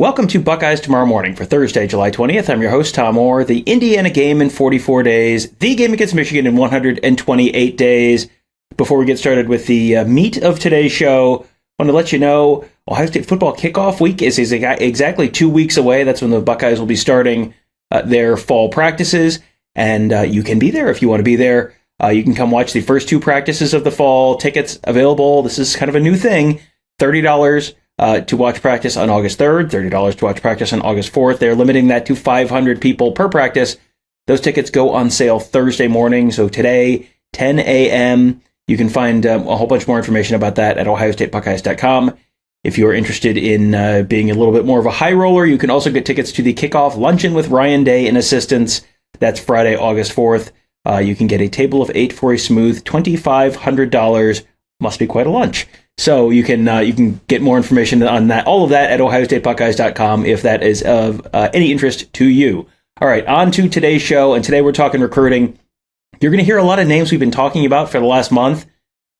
Welcome to Buckeyes Tomorrow Morning for Thursday, July 20th. I'm your host, Tom Orr. The Indiana game in 44 days, the game against Michigan in 128 days. Before we get started with the meat of today's show, I want to let you know Ohio State football kickoff week is exactly 2 weeks away. That's when the Buckeyes will be starting their fall practices, and you can be there if you want to be there. You can come watch the first two practices of the fall. Tickets available. This is kind of a new thing. $30 to watch practice on August 3rd, $30 to watch practice on August 4th. They're limiting that to 500 people per practice. Those tickets go on sale Thursday morning, so today, 10 a.m. You can find a whole bunch more information about that at ohiostatebuckeyes.com. If you're interested in being a little bit more of a high roller, you can also get tickets to the kickoff luncheon with Ryan Day and assistants. That's Friday, August 4th. You can get a table of 8 for a smooth $2,500. Must be quite a lunch. So you can get more information on that, all of that at ohiostatebuckeyes.com if that is of any interest to you. All right, on to today's show, and today we're talking recruiting. You're going to hear a lot of names we've been talking about for the last month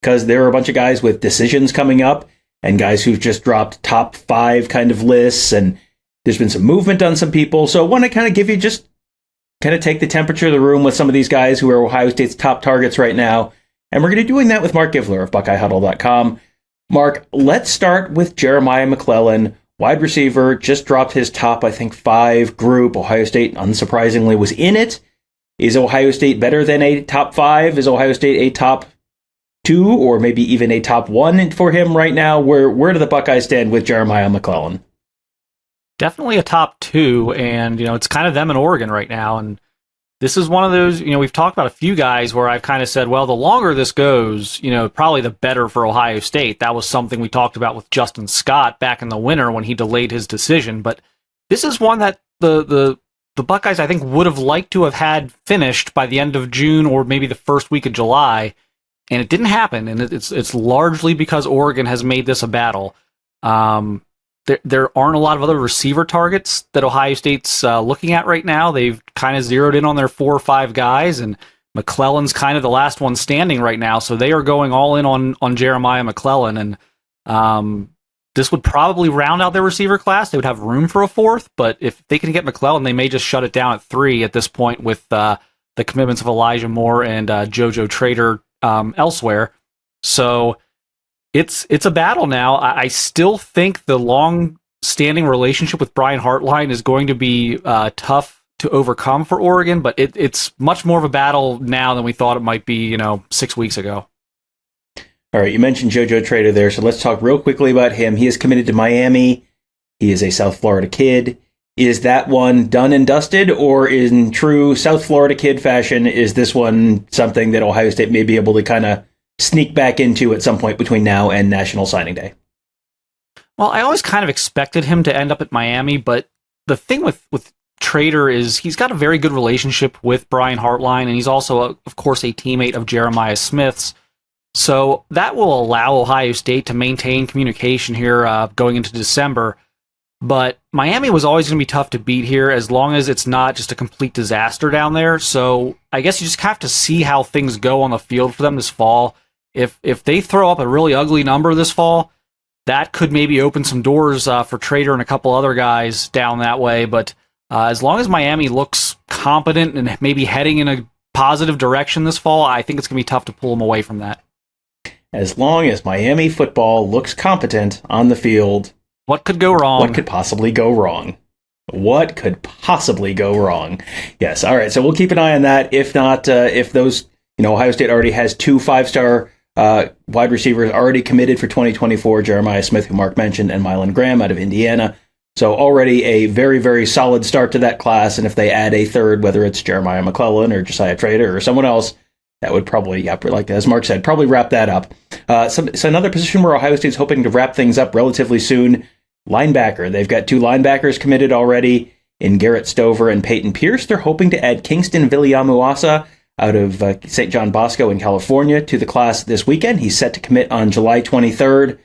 because there are a bunch of guys with decisions coming up and guys who've just dropped top 5 kind of lists, and there's been some movement on some people. So I want to kind of give you just kind of take the temperature of the room with some of these guys who are Ohio State's top targets right now. And we're going to be doing that with Marc Givler of BuckeyeHuddle.com. Mark, let's start with Jeremiah McClellan, wide receiver, just dropped his top, 5 group. Ohio State, unsurprisingly, was in it. Is Ohio State better than a top 5? Is Ohio State a top 2 or maybe even a top 1 for him right now? Where do the Buckeyes stand with Jeremiah McClellan? Definitely a top 2, and it's kind of them in Oregon right now. And this is one of those, we've talked about a few guys where I've kind of said, well, the longer this goes, probably the better for Ohio State. That was something we talked about with Justin Scott back in the winter when he delayed his decision. But this is one that the Buckeyes, I think, would have liked to have had finished by the end of June or maybe the first week of July, and it didn't happen. And it's largely because Oregon has made this a battle. There aren't a lot of other receiver targets that Ohio State's looking at right now. They've kind of zeroed in on their 4 or 5 guys, and McClellan's kind of the last one standing right now. So they are going all in on Jeremiah McClellan, and this would probably round out their receiver class. They would have room for a 4th, but if they can get McClellan, they may just shut it down at 3 at this point with the commitments of Elijah Moore and JoJo Trader elsewhere. So it's a battle now. I still think the long-standing relationship with Brian Hartline is going to be tough to overcome for Oregon, but it's much more of a battle now than we thought it might be, 6 weeks ago. All right, you mentioned JoJo Trader there, so let's talk real quickly about him. He is committed to Miami. He is a South Florida kid. Is that one done and dusted, or in true South Florida kid fashion, is this one something that Ohio State may be able to kind of sneak back into at some point between now and National Signing Day? Well, I always kind of expected him to end up at Miami, but the thing with Trader is he's got a very good relationship with Brian Hartline, and he's also, of course, a teammate of Jeremiah Smith's. So that will allow Ohio State to maintain communication here going into December. But Miami was always going to be tough to beat here as long as it's not just a complete disaster down there. So I guess you just have to see how things go on the field for them this fall. If they throw up a really ugly number this fall, that could maybe open some doors for Trader and a couple other guys down that way. But as long as Miami looks competent and maybe heading in a positive direction this fall, I think it's going to be tough to pull them away from that. As long as Miami football looks competent on the field, what could go wrong? What could possibly go wrong? What could possibly go wrong? Yes, all right, so we'll keep an eye on that. If not, if those, Ohio State already has 2 5-star wide receivers already committed for 2024, Jeremiah Smith, who Mark mentioned, and Mylan Graham out of Indiana. So already a very, very solid start to that class, and if they add a 3rd, whether it's Jeremiah McClellan or Josiah Trader or someone else, that would probably, like as Mark said, probably wrap that up. So another position where Ohio State's hoping to wrap things up relatively soon, linebacker. They've got 2 linebackers committed already in Garrett Stover and Peyton Pierce. They're hoping to add Kyngstonn Viliamu-Asa out of St. John Bosco in California to the class this weekend. He's set to commit on July 23rd.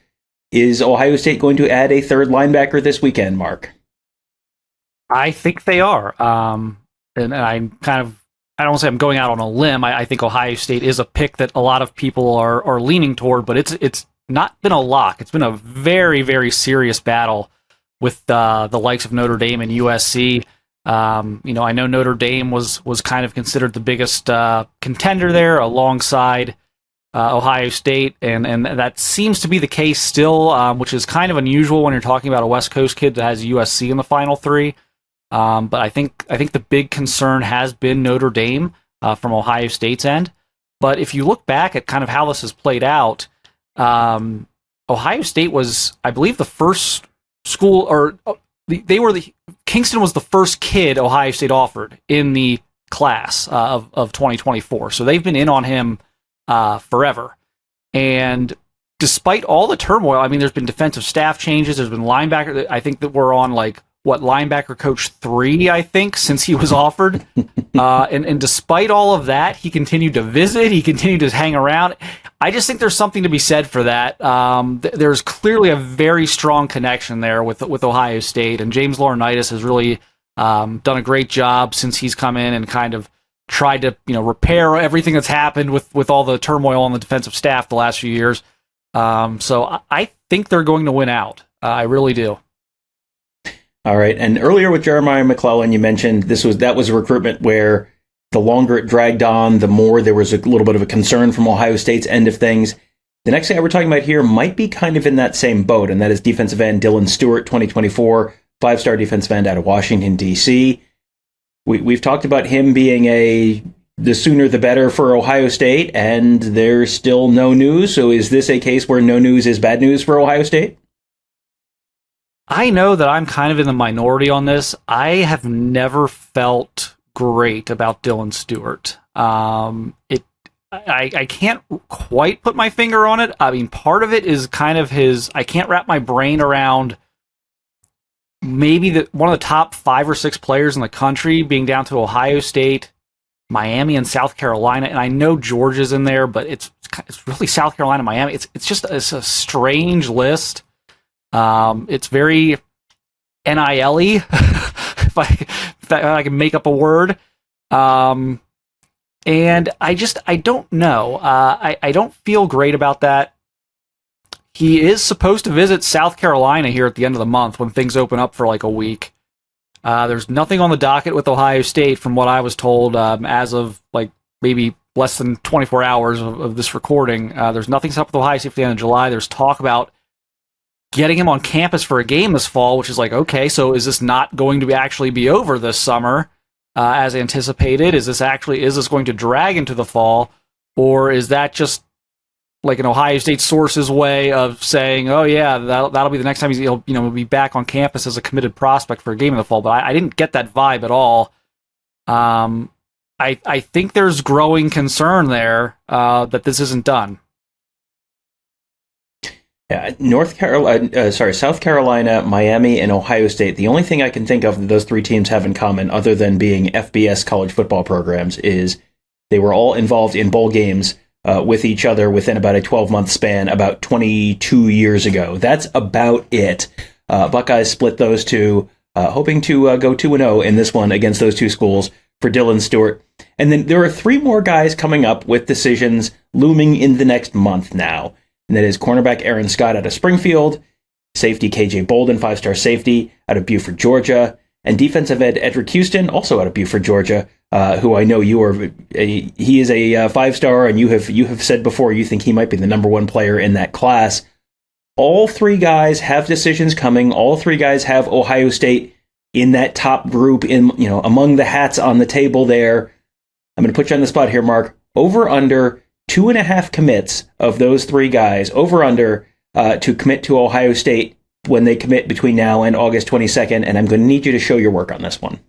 Is Ohio State going to add a 3rd linebacker this weekend, Mark? I think they are. And I'm kind of, I don't want to say I'm going out on a limb. I think Ohio State is a pick that a lot of people are leaning toward, but it's not been a lock. It's been a very, very serious battle with the likes of Notre Dame and USC. I know Notre Dame was kind of considered the biggest contender there alongside Ohio State, and that seems to be the case still, which is kind of unusual when you're talking about a West Coast kid that has USC in the Final Three. But I think the big concern has been Notre Dame from Ohio State's end. But if you look back at kind of how this has played out, Ohio State was, I believe, the first school, or Kyngstonn was the first kid Ohio State offered in the class of 2024. So they've been in on him forever. And despite all the turmoil, I mean, there's been defensive staff changes. There's been linebacker. I think that we're on linebacker coach 3, I think, since he was offered. And despite all of that, he continued to visit. He continued to hang around. I just think there's something to be said for that. There's clearly a very strong connection there with Ohio State, and James Laurinaitis has really done a great job since he's come in and kind of tried to repair everything that's happened with all the turmoil on the defensive staff the last few years. So I think they're going to win out. I really do. All right. And earlier with Jeremiah McClellan, you mentioned that was a recruitment where the longer it dragged on, the more there was a little bit of a concern from Ohio State's end of things. The next guy we're talking about here might be kind of in that same boat, and that is defensive end Dylan Stewart, 2024, 5-star defensive end out of Washington, D.C. We've talked about him being the sooner the better for Ohio State, and there's still no news. So is this a case where no news is bad news for Ohio State? I know that I'm kind of in the minority on this. I have never felt great about Dylan Stewart. I can't quite put my finger on it. I mean, part of it is kind of I can't wrap my brain around maybe one of the top 5 or 6 players in the country being down to Ohio State, Miami, and South Carolina. And I know Georgia's in there, but it's really South Carolina, Miami. It's a strange list. It's very NIL-y, if I can make up a word. And I don't know. I don't feel great about that. He is supposed to visit South Carolina here at the end of the month when things open up for a week. There's nothing on the docket with Ohio State from what I was told as of maybe less than 24 hours of this recording. There's nothing set up with Ohio State for the end of July. There's talk about getting him on campus for a game this fall, which is okay, so is this not going to actually be over this summer as anticipated? Is this going to drag into the fall, or is that just an Ohio State source's way of saying, oh yeah, that'll be the next time he'll be back on campus as a committed prospect for a game in the fall? But I didn't get that vibe at all. I think there's growing concern there that this isn't done. Yeah, South Carolina, Miami, and Ohio State. The only thing I can think of that those 3 teams have in common, other than being FBS college football programs, is they were all involved in bowl games with each other within about a 12-month span about 22 years ago. That's about it. Buckeyes split those two, hoping to go 2-0 in this one against those 2 schools for Dylan Stewart. And then there are 3 more guys coming up with decisions looming in the next month now. And that is cornerback Aaron Scott out of Springfield, safety KJ Bolden, 5-star safety out of Buford, Georgia, and defensive end Eddrick Houston, also out of Buford, Georgia, who I know he is a 5-star, and you have said before you think he might be the number 1 player in that class. All 3 guys have decisions coming. All 3 guys have Ohio State in that top group, among the hats on the table there. I'm going to put you on the spot here, Mark. Over under 2.5 commits of those 3 guys, over under to commit to Ohio State when they commit between now and August 22nd, and I'm going to need you to show your work on this one.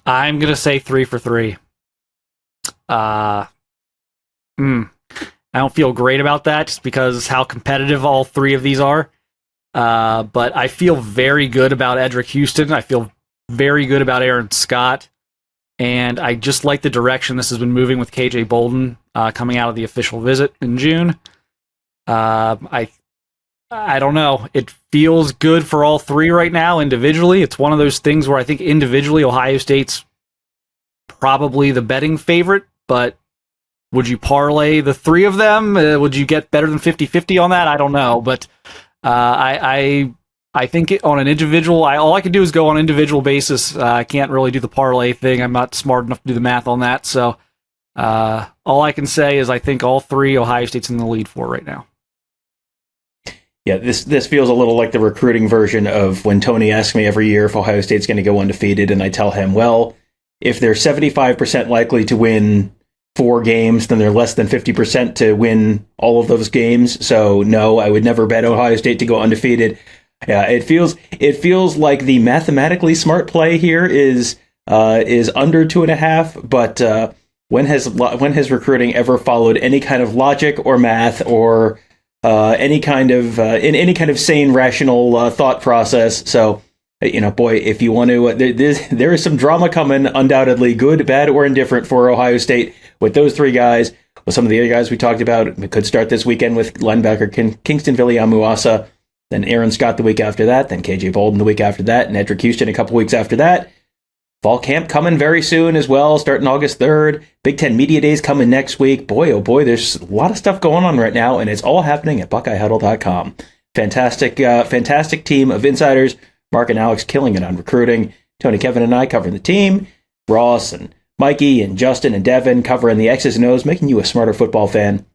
I'm going to say 3 for 3. I don't feel great about that just because how competitive all 3 of these are. But I feel very good about Eddrick Houston. I feel very good about Aaron Scott. And I just like the direction this has been moving with KJ Bolden coming out of the official visit in June. I don't know. It feels good for all 3 right now individually. It's one of those things where I think individually Ohio State's probably the betting favorite, but would you parlay the 3 of them? Would you get better than 50-50 on that? I don't know. But I think on an individual, all I can do is go on an individual basis. I can't really do the parlay thing. I'm not smart enough to do the math on that. So all I can say is I think all three Ohio State's in the lead for right now. Yeah, this feels a little like the recruiting version of when Tony asks me every year if Ohio State's going to go undefeated, and I tell him, well, if they're 75% likely to win 4 games, then they're less than 50% to win all of those games. So no, I would never bet Ohio State to go undefeated. Yeah, it feels like the mathematically smart play here is under 2.5. But when has recruiting ever followed any kind of logic or math or any kind of in any kind of sane, rational thought process? So, boy, if you want to, there is some drama coming, undoubtedly, good, bad, or indifferent for Ohio State with those 3 guys. With some of the other guys we talked about, we could start this weekend with linebacker Kyngstonn Viliamu-Asa, then Aaron Scott the week after that, then KJ Bolden the week after that, and Eddrick Houston a couple weeks after that. Fall camp coming very soon as well, starting August 3rd. Big Ten Media Days coming next week. Boy, oh boy, there's a lot of stuff going on right now, and it's all happening at BuckeyeHuddle.com. Fantastic team of insiders. Mark and Alex killing it on recruiting. Tony, Kevin, and I covering the team. Ross and Mikey and Justin and Devin covering the X's and O's, making you a smarter football fan.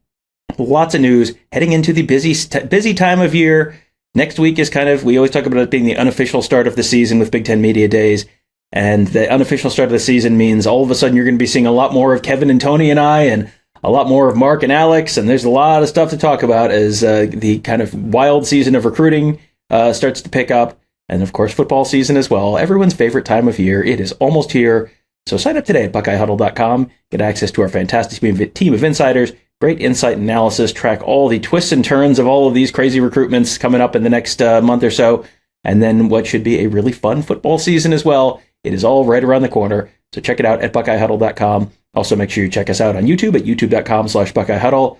Lots of news heading into the busy time of year. Next week is we always talk about it being the unofficial start of the season with Big Ten Media Days. And the unofficial start of the season means all of a sudden you're going to be seeing a lot more of Kevin and Tony and I, and a lot more of Mark and Alex. And there's a lot of stuff to talk about as the kind of wild season of recruiting starts to pick up. And of course, football season as well. Everyone's favorite time of year. It is almost here. So sign up today at BuckeyeHuddle.com. Get access to our fantastic team of insiders. Great insight and analysis. Track all the twists and turns of all of these crazy recruitments coming up in the next month or so. And then what should be a really fun football season as well. It is all right around the corner. So check it out at BuckeyeHuddle.com. Also, make sure you check us out on YouTube at youtube.com/BuckeyeHuddle,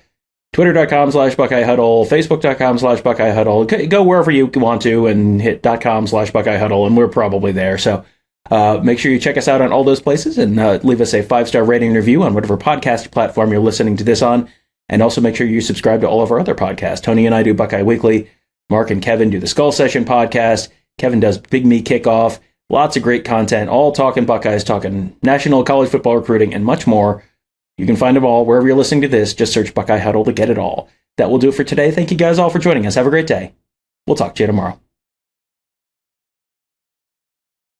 Twitter.com/BuckeyeHuddle, Facebook.com/BuckeyeHuddle. Go wherever you want to and hit .com/BuckeyeHuddle, and we're probably there. So make sure you check us out on all those places and leave us a 5-star rating and review on whatever podcast platform you're listening to this on. And also make sure you subscribe to all of our other podcasts. Tony and I do Buckeye Weekly. Mark and Kevin do the Skull Session podcast. Kevin does Big Me Kickoff. Lots of great content, all talking Buckeyes, talking national college football recruiting, and much more. You can find them all wherever you're listening to this. Just search Buckeye Huddle to get it all. That will do it for today. Thank you guys all for joining us. Have a great day. We'll talk to you tomorrow.